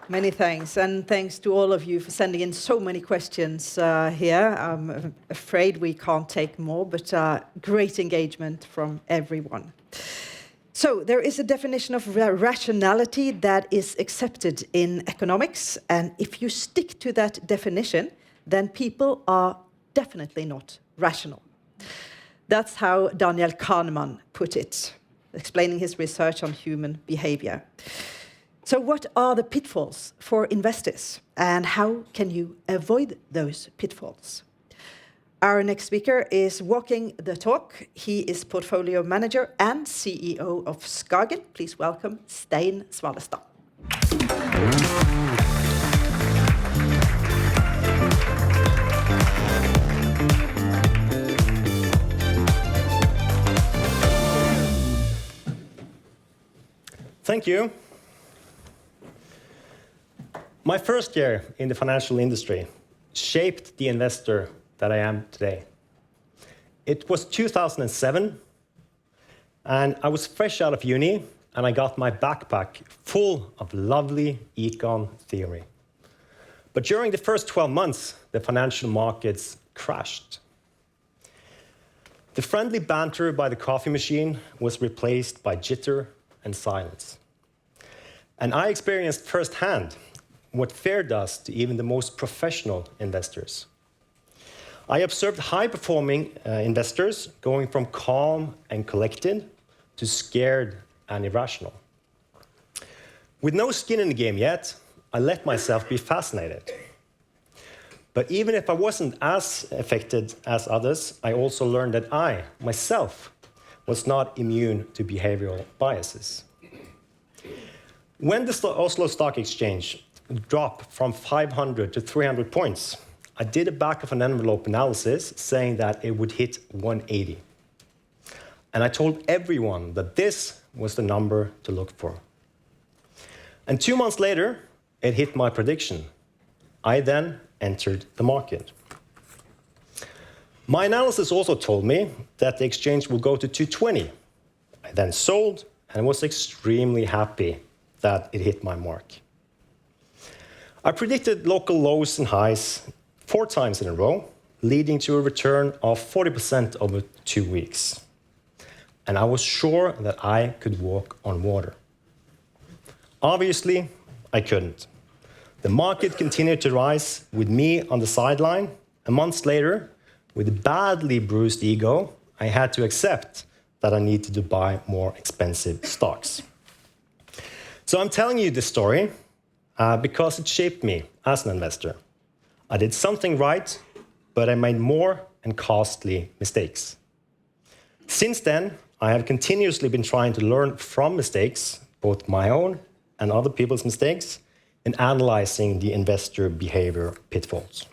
Many thanks, and thanks to all of you for sending in so many questions here. I'm afraid we can't take more, but great engagement from everyone. So there is a definition of rationality that is accepted in economics, and if you stick to that definition, then people are definitely not rational. That's how Daniel Kahneman put it, explaining his research on human behavior. So what are the pitfalls for investors, and how can you avoid those pitfalls? Our next speaker is walking the talk. He is portfolio manager and CEO of SKAGEN. Please welcome Stein Svalestad. Thank you. My first year in the financial industry shaped the investor that I am today. It was 2007, and I was fresh out of uni, and I got my backpack full of lovely econ theory. But during the first 12 months, the financial markets crashed. The friendly banter by the coffee machine was replaced by jitter and silence. And I experienced firsthand what fear does to even the most professional investors. I observed high-performing investors going from calm and collected to scared and irrational. With no skin in the game yet, I let myself be fascinated. But even if I wasn't as affected as others, I also learned that I, myself, was not immune to behavioral biases. When the Oslo Stock Exchange dropped from 500 to 300 points, I did a back-of-an-envelope analysis saying that it would hit 180. And I told everyone that this was the number to look for. And 2 months later, it hit my prediction. I then entered the market. My analysis also told me that the exchange will go to 220. I then sold and was extremely happy that it hit my mark. I predicted local lows and highs 4 times in a row, leading to a return of 40% over 2 weeks. And I was sure that I could walk on water. Obviously, I couldn't. The market continued to rise with me on the sideline. And months later, with a badly bruised ego, I had to accept that I needed to buy more expensive stocks. So I'm telling you this story because it shaped me as an investor. I did something right, but I made more and costly mistakes. Since then, I have continuously been trying to learn from mistakes, both my own and other people's mistakes, in analyzing the investor behavior pitfalls.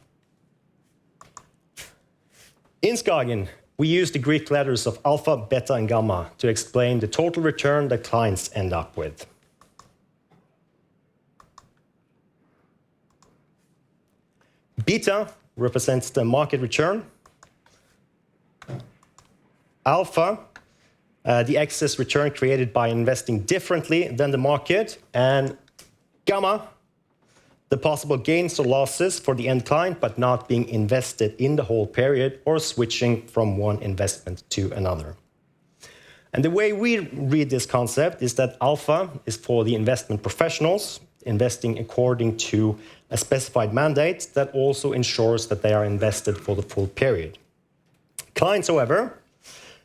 In SKAGEN, we use the Greek letters of alpha, beta, and gamma to explain the total return that clients end up with. Beta represents the market return. Alpha, the excess return created by investing differently than the market. And gamma, the possible gains or losses for the end client, but not being invested in the whole period or switching from one investment to another. And the way we read this concept is that alpha is for the investment professionals, investing according to a specified mandate that also ensures that they are invested for the full period. Clients, however,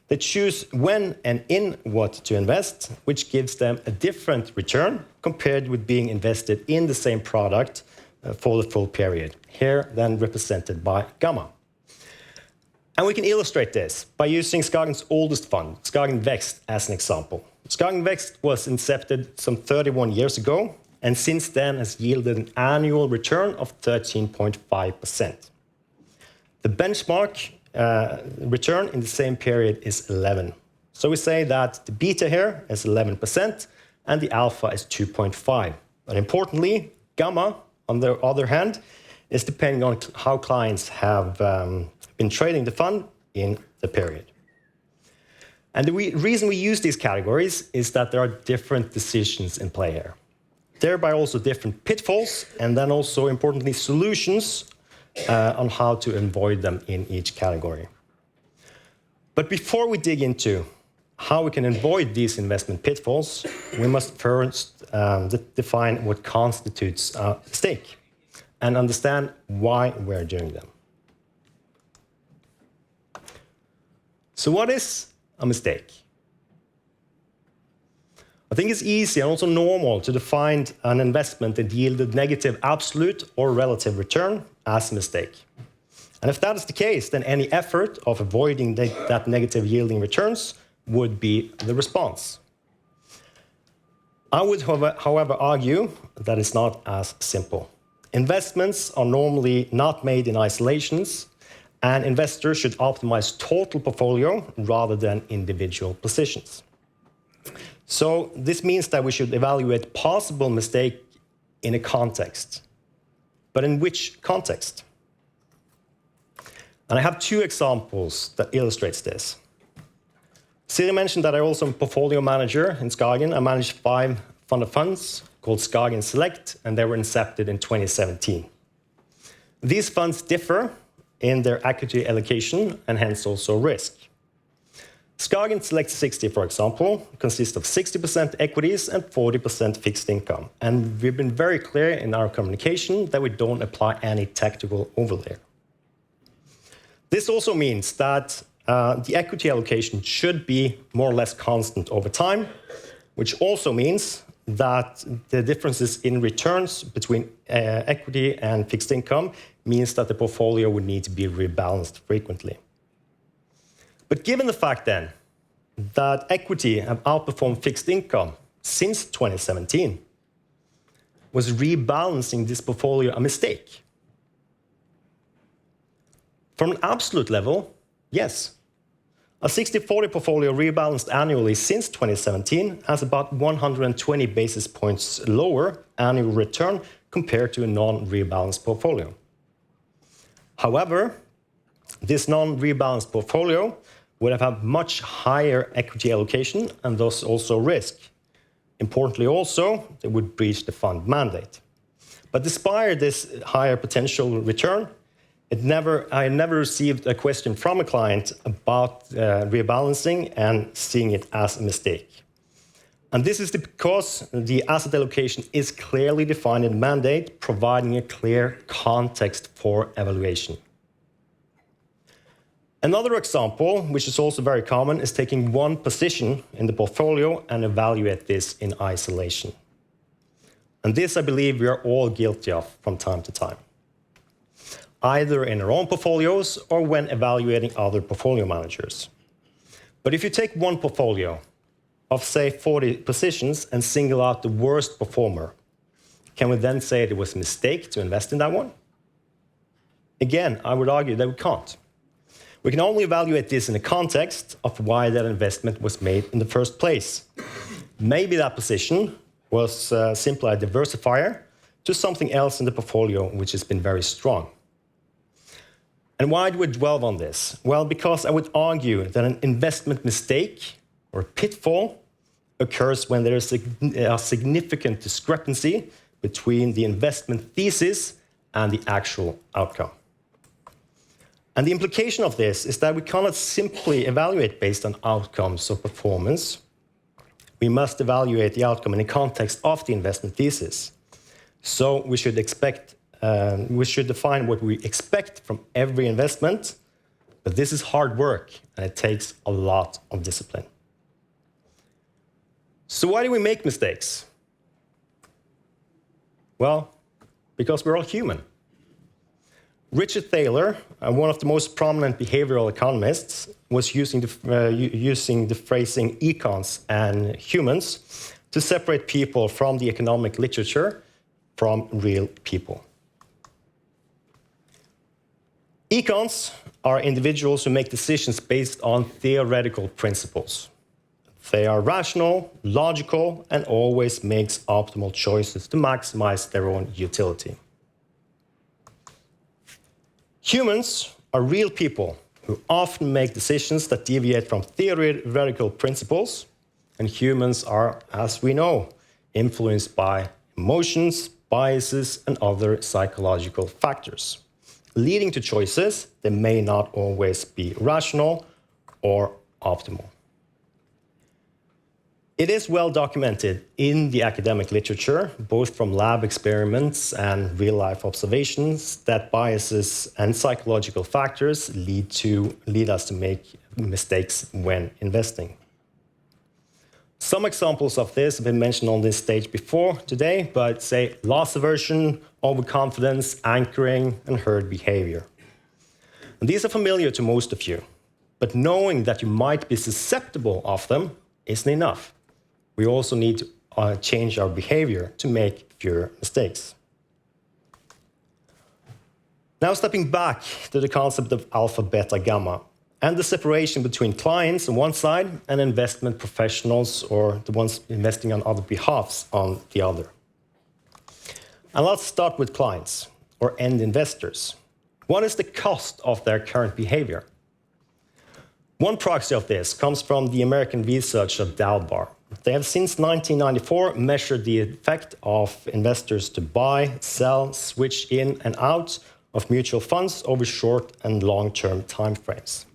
they choose when and in what to invest, which gives them a different return compared with being invested in the same product for the full period, here then represented by gamma. And we can illustrate this by using SKAGEN's oldest fund, SKAGEN Växt, as an example. SKAGEN Växt was incepted some 31 years ago, and since then has yielded an annual return of 13.5%. The benchmark return in the same period is 11. So we say that the beta here is 11% and the alpha is 2.5. But importantly, gamma, on the other hand, is depending on how clients have been trading the fund in the period. And the reason we use these categories is that there are different decisions in play here. thereby also different pitfalls, and then also importantly solutions on how to avoid them in each category. But before we dig into how we can avoid these investment pitfalls, we must first define what constitutes a mistake and understand why we're doing them. So what is a mistake? I think it's easy and also normal to define an investment that yielded negative absolute or relative return as a mistake. And if that is the case, then any effort of avoiding that negative yielding returns would be the response. I would, however, argue that it's not as simple. Investments are normally not made in isolations, and investors should optimize total portfolio rather than individual positions. So this means that we should evaluate possible mistake in a context. But in which context? And I have two examples that illustrates this. Siri mentioned that I also am a portfolio manager in SKAGEN. I manage 5 fund of funds called SKAGEN Select, and they were incepted in 2017. These funds differ in their equity allocation and hence also risk. SKAGEN Select 60, for example, consists of 60% equities and 40% fixed income. And we've been very clear in our communication that we don't apply any tactical overlay. This also means that the equity allocation should be more or less constant over time, which also means that the differences in returns between equity and fixed income means that the portfolio would need to be rebalanced frequently. But given the fact then that equity have outperformed fixed income since 2017, was rebalancing this portfolio a mistake? From an absolute level, yes. A 60-40 portfolio rebalanced annually since 2017 has about 120 basis points lower annual return compared to a non-rebalanced portfolio. However, this non-rebalanced portfolio would have had much higher equity allocation and thus also risk. Importantly also, they would breach the fund mandate. But despite this higher potential return, I never received a question from a client about rebalancing and seeing it as a mistake. And this is because the asset allocation is clearly defined in the mandate, providing a clear context for evaluation. Another example, which is also very common, is taking one position in the portfolio and evaluate this in isolation. And this, I believe, we are all guilty of from time to time, either in our own portfolios or when evaluating other portfolio managers. But if you take one portfolio of, say, 40 positions and single out the worst performer, can we then say it was a mistake to invest in that one? Again, I would argue that we can't. We can only evaluate this in the context of why that investment was made in the first place. Maybe that position was simply a diversifier to something else in the portfolio which has been very strong. And why do we dwell on this? Well, because I would argue that an investment mistake or pitfall occurs when there is a significant discrepancy between the investment thesis and the actual outcome. And the implication of this is that we cannot simply evaluate based on outcomes or performance. We must evaluate the outcome in the context of the investment thesis. So we should define what we expect from every investment, but this is hard work and it takes a lot of discipline. So why do we make mistakes? Well, because we're all human. Richard Thaler, one of the most prominent behavioral economists, was using the phrasing econs and humans to separate people from the economic literature from real people. Econs are individuals who make decisions based on theoretical principles. They are rational, logical, and always makes optimal choices to maximize their own utility. Humans are real people who often make decisions that deviate from theoretical principles, and humans are, as we know, influenced by emotions, biases, and other psychological factors, leading to choices that may not always be rational or optimal. It is well documented in the academic literature, both from lab experiments and real-life observations, that biases and psychological factors lead us to make mistakes when investing. Some examples of this have been mentioned on this stage before today, but say loss aversion, overconfidence, anchoring, and herd behavior. And these are familiar to most of you, but knowing that you might be susceptible of them isn't enough. We also need to change our behavior to make fewer mistakes. Now stepping back to the concept of alpha, beta, gamma, and the separation between clients on one side and investment professionals, or the ones investing on other behalves, on the other. And let's start with clients, or end investors. What is the cost of their current behavior? One proxy of this comes from the American research of Dalbar. They have since 1994 measured the effect of investors to buy, sell, switch in and out of mutual funds over short and long-term timeframes.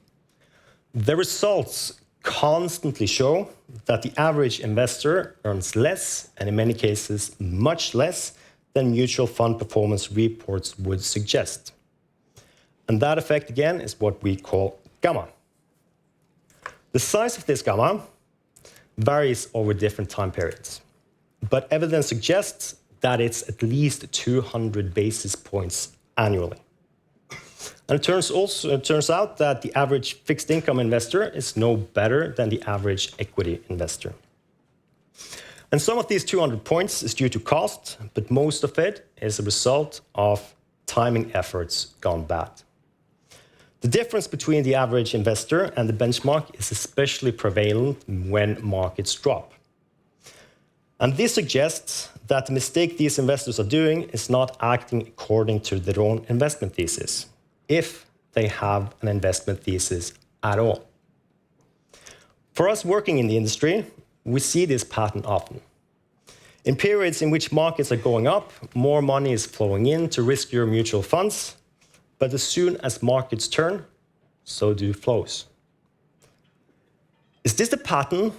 The results constantly show that the average investor earns less, and in many cases much less, than mutual fund performance reports would suggest. And that effect again is what we call gamma. The size of this gamma varies over different time periods, but evidence suggests that it's at least 200 basis points annually. And it turns out that the average fixed income investor is no better than the average equity investor. And some of these 200 points is due to cost, but most of it is a result of timing efforts gone bad. The difference between the average investor and the benchmark is especially prevalent when markets drop. And this suggests that the mistake these investors are doing is not acting according to their own investment thesis, if they have an investment thesis at all. For us working in the industry, we see this pattern often. In periods in which markets are going up, more money is flowing into riskier mutual funds, but as soon as markets turn, so do flows. Is this the pattern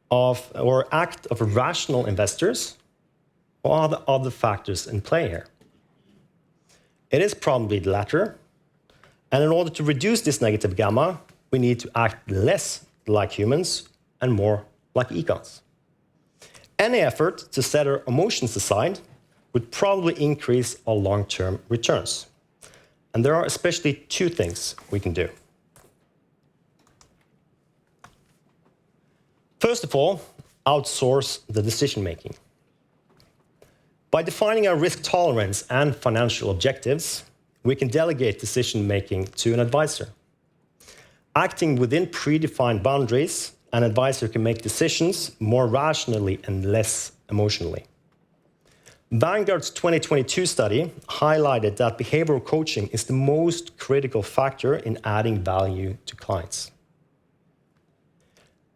of or act of rational investors, or are there other factors in play here? It is probably the latter, and in order to reduce this negative gamma, we need to act less like humans and more like econs. Any effort to set our emotions aside would probably increase our long-term returns. And there are especially two things we can do. First of all, outsource the decision-making. By defining our risk tolerance and financial objectives, we can delegate decision-making to an advisor. Acting within predefined boundaries, an advisor can make decisions more rationally and less emotionally. Vanguard's 2022 study highlighted that behavioral coaching is the most critical factor in adding value to clients,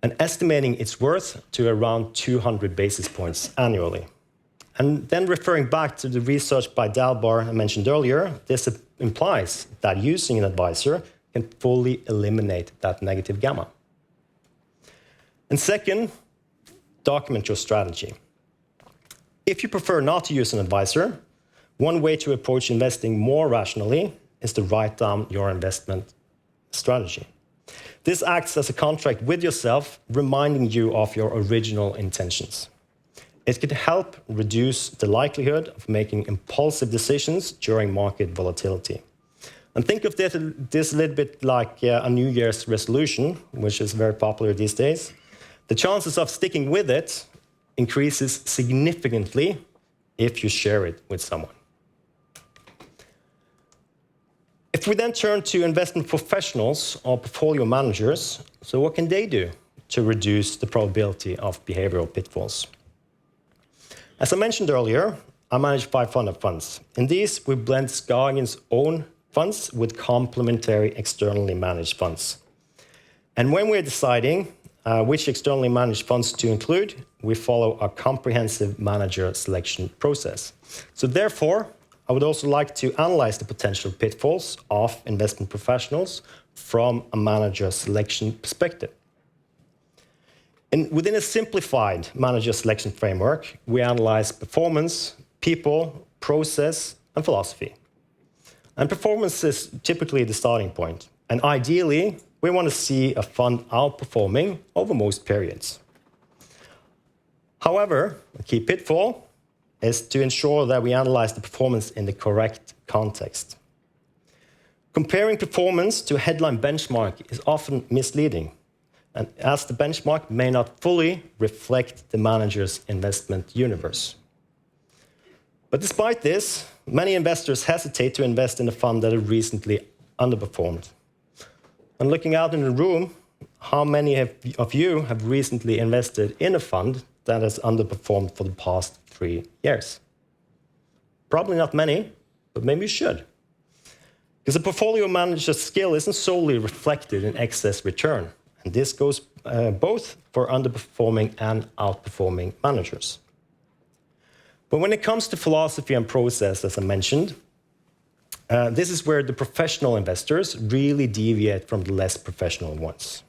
and estimating its worth to around 200 basis points annually. And then referring back to the research by Dalbar I mentioned earlier, this implies that using an advisor can fully eliminate that negative gamma. And second, document your strategy. If you prefer not to use an advisor, one way to approach investing more rationally is to write down your investment strategy. This acts as a contract with yourself, reminding you of your original intentions. It can help reduce the likelihood of making impulsive decisions during market volatility. And think of this a little bit like a New Year's resolution, which is very popular these days. The chances of sticking with it increases significantly if you share it with someone. If we then turn to investment professionals or portfolio managers, so what can they do to reduce the probability of behavioral pitfalls? As I mentioned earlier, I manage 5 fund of funds. In these, we blend SKAGEN's own funds with complementary externally managed funds. And when we're deciding which externally managed funds to include, we follow a comprehensive manager selection process. So therefore, I would also like to analyze the potential pitfalls of investment professionals from a manager selection perspective. And within a simplified manager selection framework, we analyze performance, people, process, and philosophy. And performance is typically the starting point. And ideally, we want to see a fund outperforming over most periods. However, a key pitfall is to ensure that we analyze the performance in the correct context. Comparing performance to a headline benchmark is often misleading, and as the benchmark may not fully reflect the manager's investment universe. But despite this, many investors hesitate to invest in a fund that has recently underperformed. And looking out in the room, how many of you have recently invested in a fund that has underperformed for the past 3 years? Probably not many, but maybe you should. Because a portfolio manager's skill isn't solely reflected in excess return. And this goes both for underperforming and outperforming managers. But when it comes to philosophy and process, as I mentioned, this is where the professional investors really deviate from the less professional ones.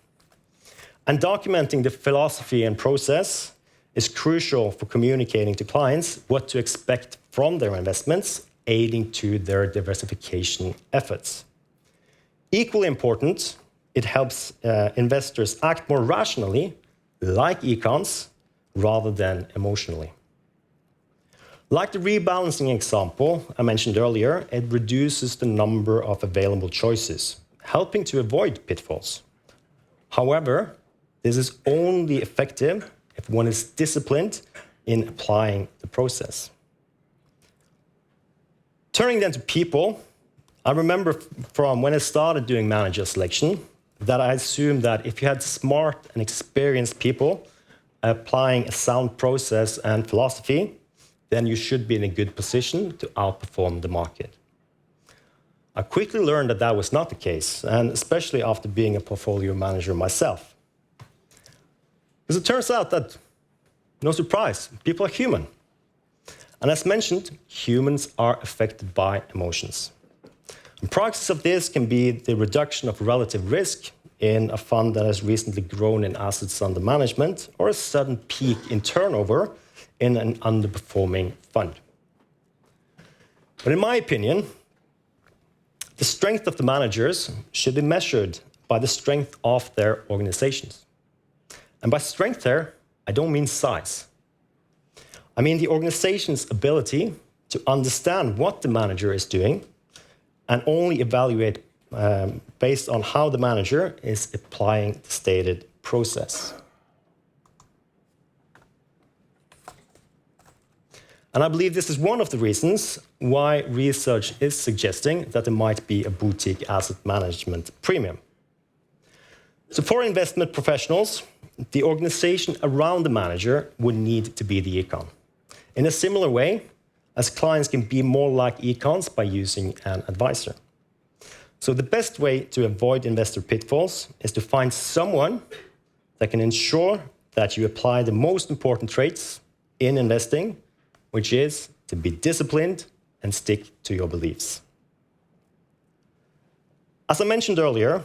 And documenting the philosophy and process is crucial for communicating to clients what to expect from their investments, aiding to their diversification efforts. Equally important, it helps investors act more rationally, like econs, rather than emotionally. Like the rebalancing example I mentioned earlier, it reduces the number of available choices, helping to avoid pitfalls. However, this is only effective if one is disciplined in applying the process. Turning then to people, I remember from when I started doing manager selection that I assumed that if you had smart and experienced people applying a sound process and philosophy, then you should be in a good position to outperform the market. I quickly learned that that was not the case, and especially after being a portfolio manager myself. Because it turns out that, no surprise, people are human. And as mentioned, humans are affected by emotions. And proxies of this can be the reduction of relative risk in a fund that has recently grown in assets under management, or a sudden peak in turnover in an underperforming fund. But in my opinion, the strength of the managers should be measured by the strength of their organizations. And by strength there, I don't mean size. I mean the organization's ability to understand what the manager is doing and only evaluate based on how the manager is applying the stated process. And I believe this is one of the reasons why research is suggesting that there might be a boutique asset management premium. So for investment professionals, the organization around the manager would need to be the econ. In a similar way, as clients can be more like econs by using an advisor. So the best way to avoid investor pitfalls is to find someone that can ensure that you apply the most important traits in investing, which is to be disciplined and stick to your beliefs. As I mentioned earlier,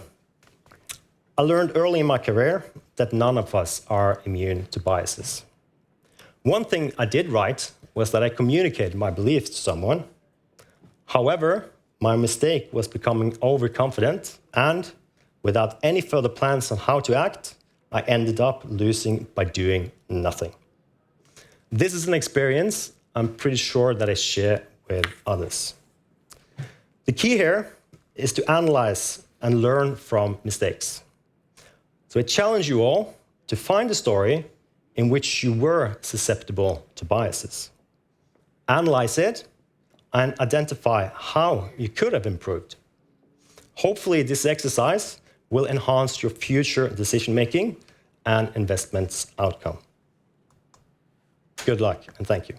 I learned early in my career that none of us are immune to biases. One thing I did right was that I communicated my beliefs to someone. However, my mistake was becoming overconfident, and without any further plans on how to act, I ended up losing by doing nothing. This is an experience I'm pretty sure that I share with others. The key here is to analyze and learn from mistakes. So I challenge you all to find a story in which you were susceptible to biases. Analyze it and identify how you could have improved. Hopefully this exercise will enhance your future decision-making and investments outcome. Good luck and thank you.